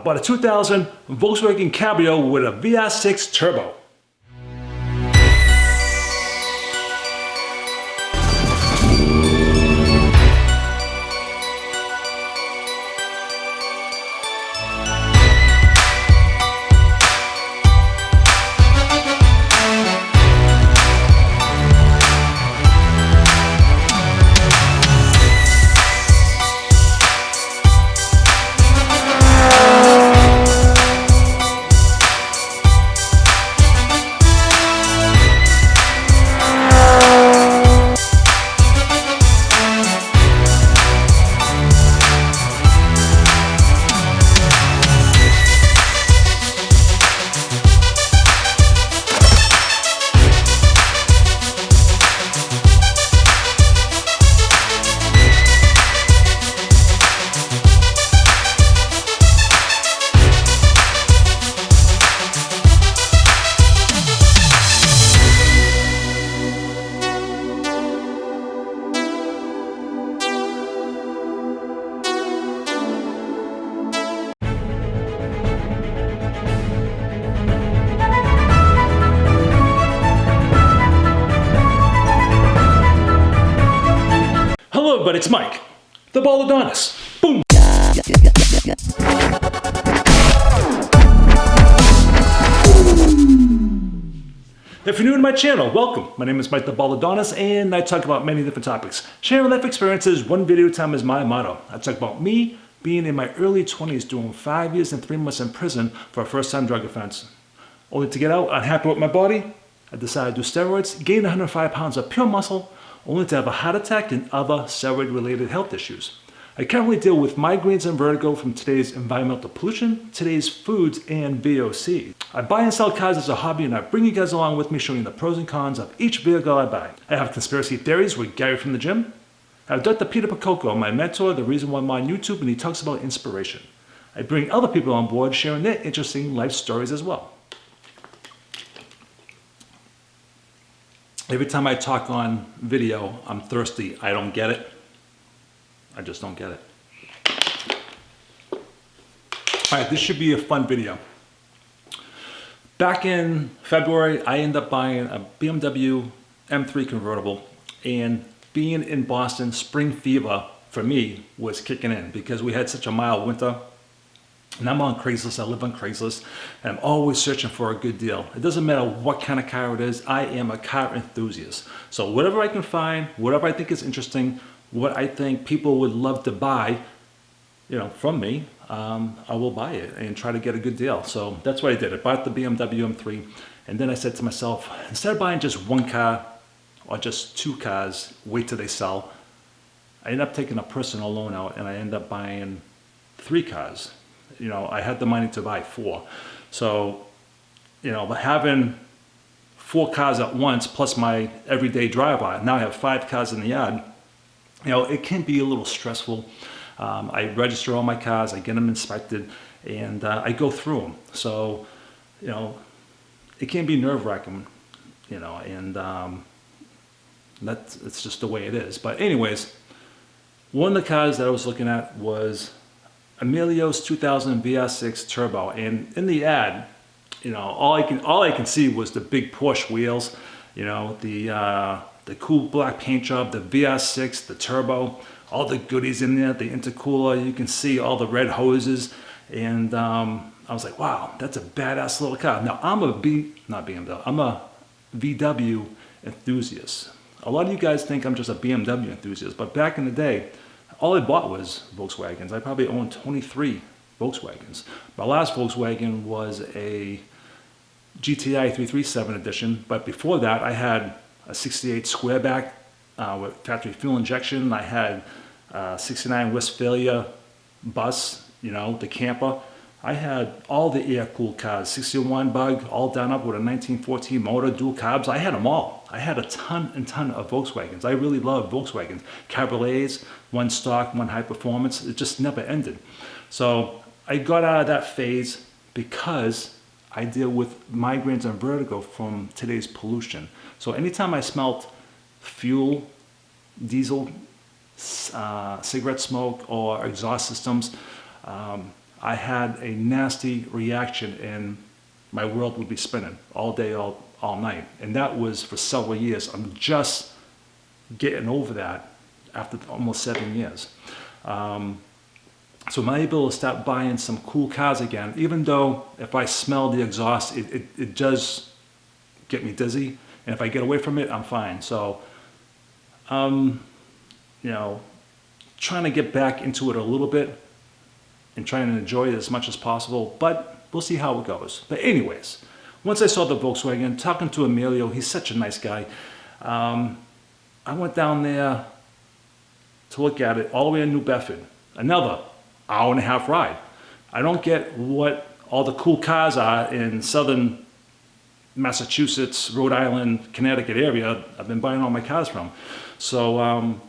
bought a 2000 Volkswagen Cabrio with a VR6 Turbo. Hello everybody, it's Mike, the Baldadonis. Boom! If you're new to my channel, welcome. My name is Mike the Baldadonis and I talk about many different topics. Sharing life experiences, one video at a time is my motto. I talk about me being in my early 20s doing 5 years and 3 months in prison for a first-time drug offense. Only to get out unhappy with my body, I decided to do steroids, gain 105 pounds of pure muscle, only to have a heart attack and other steroid-related health issues. I currently deal with migraines and vertigo from today's environmental pollution, today's foods, and VOC. I buy and sell cars as a hobby, and I bring you guys along with me showing the pros and cons of each vehicle I buy. I have conspiracy theories with Gary from the gym. I have Dr. Peter Pacoco, my mentor, the reason why I'm on YouTube, and he talks about inspiration. I bring other people on board sharing their interesting life stories as well. Every time I talk on video, I'm thirsty. I don't get it. I just don't get it. All right, this should be a fun video. Back in February, I ended up buying a BMW M3 convertible, and being in Boston, spring fever for me was kicking in because we had such a mild winter. And I'm on Craigslist, I live on Craigslist, and I'm always searching for a good deal. It doesn't matter what kind of car it is, I am a car enthusiast. So whatever I can find, whatever I think is interesting, what I think people would love to buy, from me, I will buy it and try to get a good deal. So that's what I did. I bought the BMW M3, and then I said to myself, instead of buying just one car or just two cars, wait till they sell, I ended up taking a personal loan out and I ended up buying 3 cars. I had the money to buy 4. So, having 4 cars at once plus my everyday drive-by, now I have 5 cars in the yard, it can be a little stressful. I register all my cars, I get them inspected, and I go through them. So, it can be nerve-wracking, and it's just the way it is. But anyways, one of the cars that I was looking at was Emilio's 2000 VR6 Turbo, and in the ad, all I can see was the big Porsche wheels, the cool black paint job, the VR6, the turbo, all the goodies in there, the intercooler. You can see all the red hoses, and I was like, wow, that's a badass little car. Now I'm I'm a VW enthusiast. A lot of you guys think I'm just a BMW enthusiast, but back in the day, all I bought was Volkswagens. I probably owned 23 Volkswagens. My last Volkswagen was a GTI 337 edition, but before that I had a 68 Squareback with factory fuel injection. I had a 69 Westphalia bus, the camper. I had all the air-cooled cars, 61 Bug, all done up with a 1914 motor, dual carbs. I had them all. I had a ton of Volkswagens. I really love Volkswagens. Cabriolets, one stock, one high performance. It just never ended. So I got out of that phase because I deal with migraines and vertigo from today's pollution. So anytime I smelt fuel, diesel, cigarette smoke, or exhaust systems, I had a nasty reaction and my world would be spinning all day, all night. And that was for several years. I'm just getting over that after almost 7 years. So I'm able to start buying some cool cars again, even though if I smell the exhaust, it does get me dizzy. And if I get away from it, I'm fine. So, you know, trying to get back into it a little bit and trying to enjoy it as much as possible, but we'll see how it goes. But anyways, once I saw the Volkswagen, talking to Emilio, he's such a nice guy. I went down there to look at it all the way in New Bedford, another hour-and-a-half ride. I don't get what all the cool cars are in southern Massachusetts, Rhode Island, Connecticut area I've been buying all my cars from. So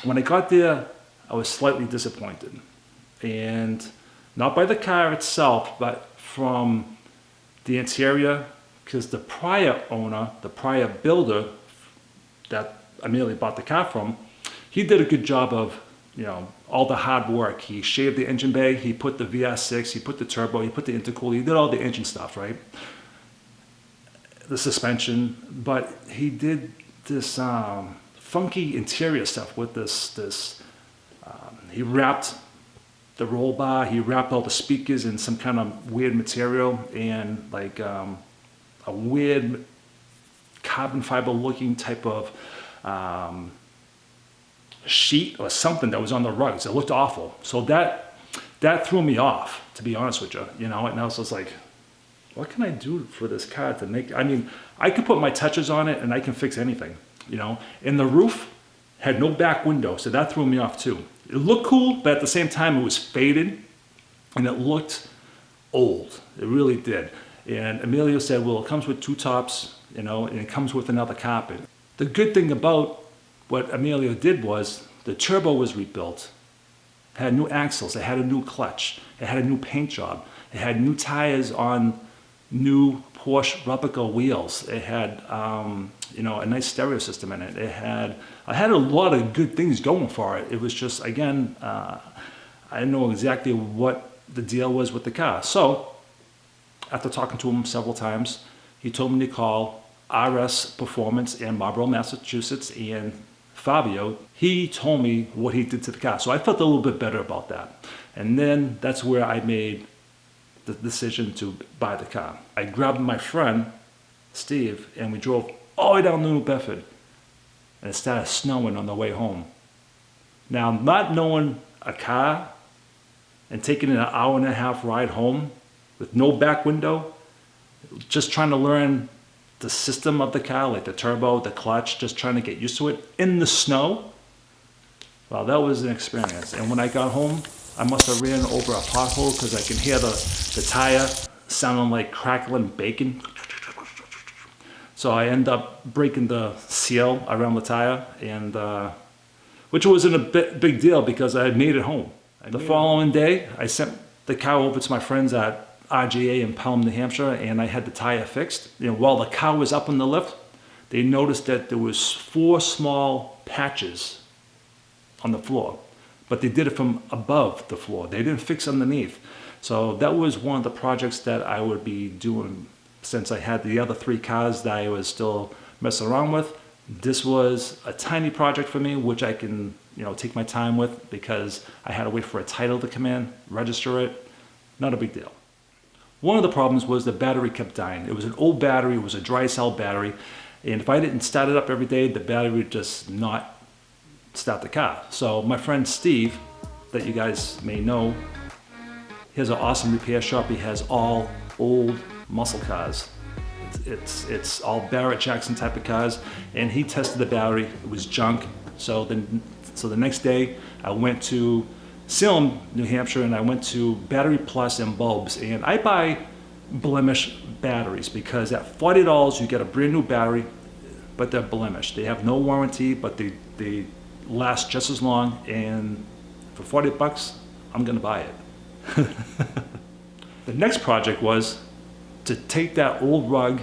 when I got there, I was slightly disappointed. And not by the car itself, but from the interior, because the prior owner, the prior builder that Emilio bought the car from, he did a good job of, you know, all the hard work. He shaved the engine bay, he put the VR6, he put the turbo, he put the intercooler, he did all the engine stuff, right? The suspension, but he did this funky interior stuff with this he wrapped the roll bar, he wrapped all the speakers in some kind of weird material and like a weird carbon fiber looking type of sheet or something that was on the rugs. It looked awful. So that threw me off, to be honest with you, you know, and I was just like, what can I do for this car to make, I mean, I could put my touches on it and I can fix anything, you know, and the roof had no back window, so that threw me off too. It looked cool, but at the same time it was faded and it looked old. It really did. And Emilio said, well, it comes with 2 tops, you know, and it comes with another carpet. The good thing about what Emilio did was the turbo was rebuilt, it had new axles, it had a new clutch, it had a new paint job, it had new tires on new Porsche replica wheels. It had, you know, a nice stereo system in it. I had a lot of good things going for it. It was just, again, I didn't know exactly what the deal was with the car. So, after talking to him several times, he told me to call RS Performance in Marlborough, Massachusetts, and Fabio. He told me what he did to the car. So I felt a little bit better about that. And then that's where I made the decision to buy the car. I grabbed my friend, Steve, and we drove all the way down to New Bedford. And it started snowing on the way home. Now, not knowing a car and taking an hour-and-a-half ride home with no back window, just trying to learn the system of the car, like the turbo, the clutch, just trying to get used to it in the snow, well, that was an experience. And when I got home, I must have ran over a pothole because I can hear the tire sounding like crackling bacon. So I end up breaking the seal around the tire, and which wasn't a big deal because I had made it home. The following day, I sent the car over to my friends at RGA in Pelham, New Hampshire, and I had the tire fixed. You know, while the car was up on the lift, they noticed that there was 4 small patches on the floor, but they did it from above the floor. They didn't fix underneath. So that was one of the projects that I would be doing since I had the other 3 cars that I was still messing around with. This was a tiny project for me, which I can, you know, take my time with because I had to wait for a title to come in, register it. Not a big deal. One of the problems was the battery kept dying. It was an old battery, it was a dry cell battery, and if I didn't start it up every day, the battery would just not start the car. So my friend Steve, that you guys may know, he has an awesome repair shop. He has all old muscle cars. It's all Barrett Jackson type of cars, and he tested the battery. It was junk. So the next day, I went to Salem, New Hampshire, and I went to Battery Plus and Bulbs, and I buy blemish batteries because at $40 you get a brand new battery, but they're blemished. They have no warranty, but they last just as long, and for 40 bucks, I'm gonna buy it. The next project was to take that old rug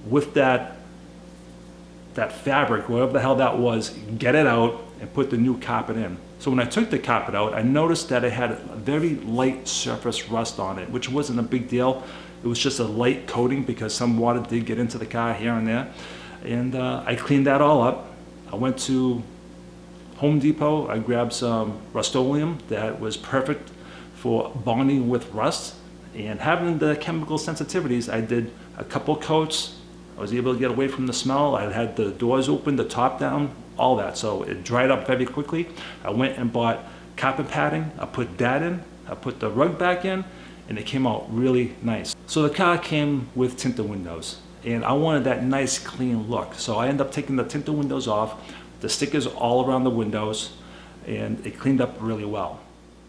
with that fabric, whatever the hell that was, get it out and put the new carpet in. So when I took the carpet out, I noticed that it had a very light surface rust on it, which wasn't a big deal. It was just a light coating because some water did get into the car here and there. And I cleaned that all up. I went to Home Depot. I grabbed some Rust-Oleum that was perfect for bonding with rust. And having the chemical sensitivities, I did a couple coats. I was able to get away from the smell. I had the doors open, the top down, all that. So it dried up very quickly. I went and bought carpet padding. I put that in. I put the rug back in, and it came out really nice. So the car came with tinted windows, and I wanted that nice clean look. So I ended up taking the tinted windows off, the stickers all around the windows, and it cleaned up really well.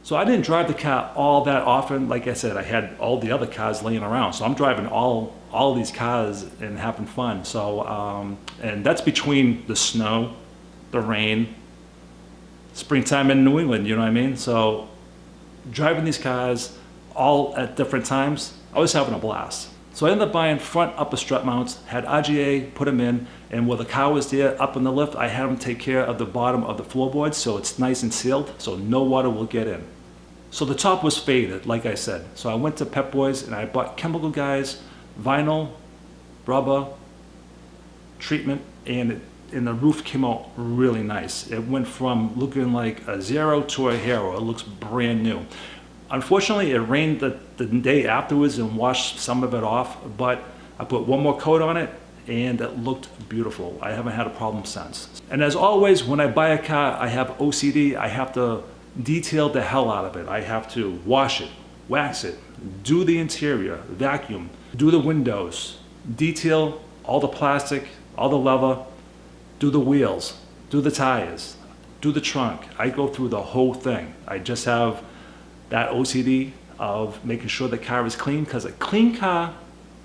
So I didn't drive the car all that often. Like I said, I had all the other cars laying around. So I'm driving all these cars and having fun. So, and that's between the snow, the rain, springtime in New England, you know what I mean? So driving these cars all at different times, I was having a blast. So I ended up buying front upper strut mounts, had RGA, put them in, and while the car was there up in the lift, I had them take care of the bottom of the floorboards so it's nice and sealed, so no water will get in. So the top was faded, like I said. So I went to Pep Boys and I bought Chemical Guys, vinyl, rubber, treatment, and the roof came out really nice. It went from looking like a zero to a hero. It looks brand new. Unfortunately, it rained the day afterwards and washed some of it off, but I put one more coat on it and it looked beautiful. I haven't had a problem since. And as always, when I buy a car, I have OCD. I have to detail the hell out of it. I have to wash it, wax it, do the interior, vacuum, do the windows, detail all the plastic, all the leather, do the wheels, do the tires, do the trunk. I go through the whole thing. I just have that OCD of making sure the car is clean, because a clean car,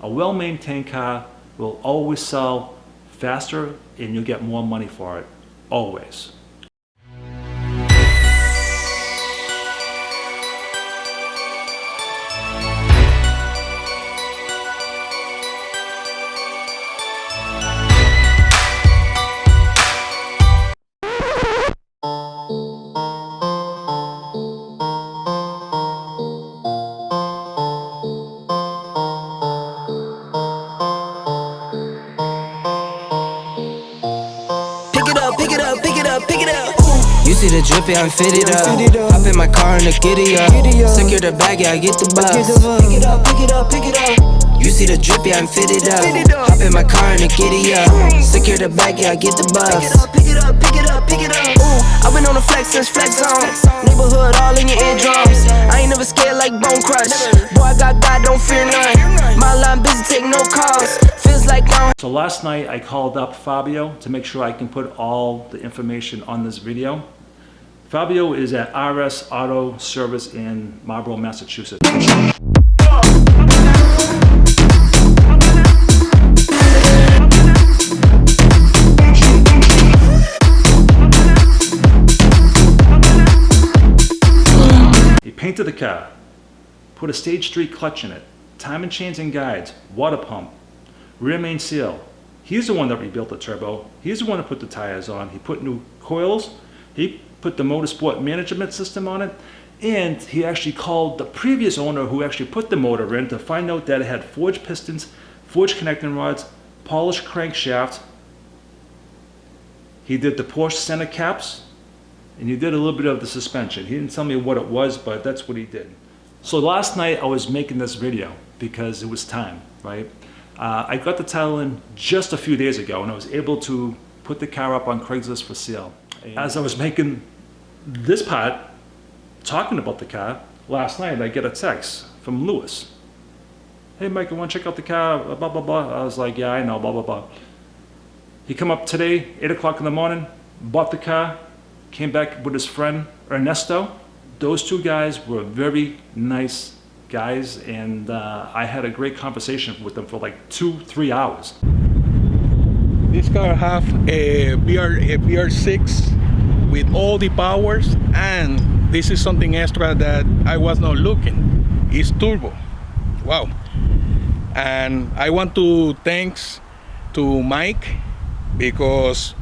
a well-maintained car, will always sell faster and you'll get more money for it, always. You see the drip, yeah, I'm fitted up. Hop in my car and the giddy up. Secure the bag, yeah, I get the bus. Pick it up, pick it up, pick it up. You see the drip, yeah, I'm fitted up. Hop in my car and the giddy up. Secure the bag, yeah, I get the bus. Pick it up, pick it up, pick it up, pick it up. Ooh, I've been on the flex since flex zone. Neighborhood all in your eardrums. I ain't never scared like Bone Crush. Boy, I got God, don't fear none. My line busy, take no calls. Feels like now. So last night I called up Fabio to make sure I can put all the information on this video. Fabio is at RS Auto Service in Marlborough, Massachusetts. He painted the car, put a stage 3 clutch in it, timing chains and guides, water pump, rear main seal. He's the one that rebuilt the turbo. He's the one that put the tires on. He put new coils. He put the motorsport management system on it, and he actually called the previous owner who actually put the motor in to find out that it had forged pistons, forged connecting rods, polished crankshaft. He did the Porsche center caps, and he did a little bit of the suspension. He didn't tell me what it was, but that's what he did. So last night I was making this video because it was time, right? I got the title in just a few days ago, and I was able to put the car up on Craigslist for sale. As I was making this part, talking about the car, last night I get a text from Lewis. Hey Mike, you want to check out the car, blah, blah, blah. I was like, yeah, I know, blah, blah, blah. He come up today, 8 o'clock in the morning, bought the car, came back with his friend Ernesto. Those two guys were very nice guys, and I had a great conversation with them for like 2-3 hours. This car have a VR6 with all the powers, and this is something extra that I was not looking. It's turbo. Wow. And I want to thanks to Mike because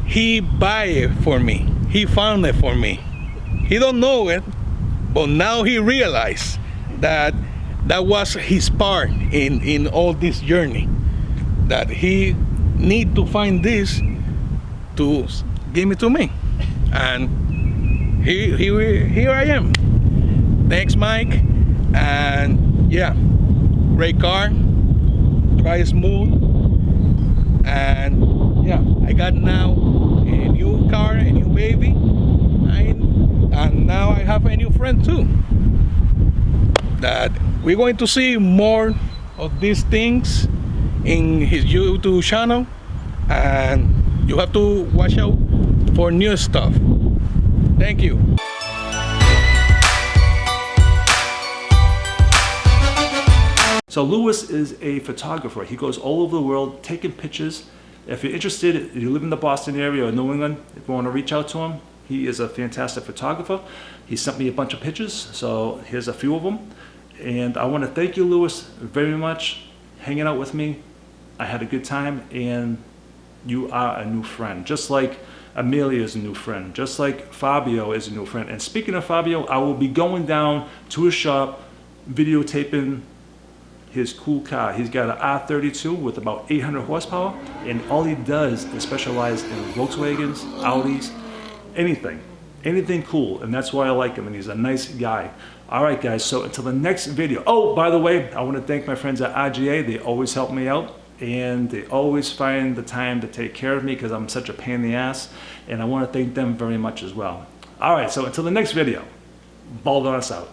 he buy it for me. he found it for me. He don't know it, but now he realized that that was his part in all this journey. That he need to find this to give it to me, and here I am. Thanks, Mike, and yeah, great car, drive smooth, and yeah, I got now a new car, a new baby, and now I have a new friend too. That we're going to see more of these things in his YouTube channel, and you have to watch out for new stuff. Thank you. So Louis is a photographer. He goes all over the world taking pictures. If you're interested, if you live in the Boston area or New England, if you want to reach out to him, he is a fantastic photographer. He sent me a bunch of pictures, so here's a few of them. And I want to thank you, Louis, very much, hanging out with me. I had a good time, and you are a new friend. Just like Amelia is a new friend, just like Fabio is a new friend. And speaking of Fabio, I will be going down to his shop, videotaping his cool car. He's got an R32 with about 800 horsepower, and all he does is specialize in Volkswagens, Audis, anything cool, and that's why I like him, and he's a nice guy. All right, guys, so until the next video. Oh, by the way, I want to thank my friends at RGA. They always help me out, and they always find the time to take care of me because I'm such a pain in the ass, and I want to thank them very much as well. All right, so until the next video, Baldadonis out.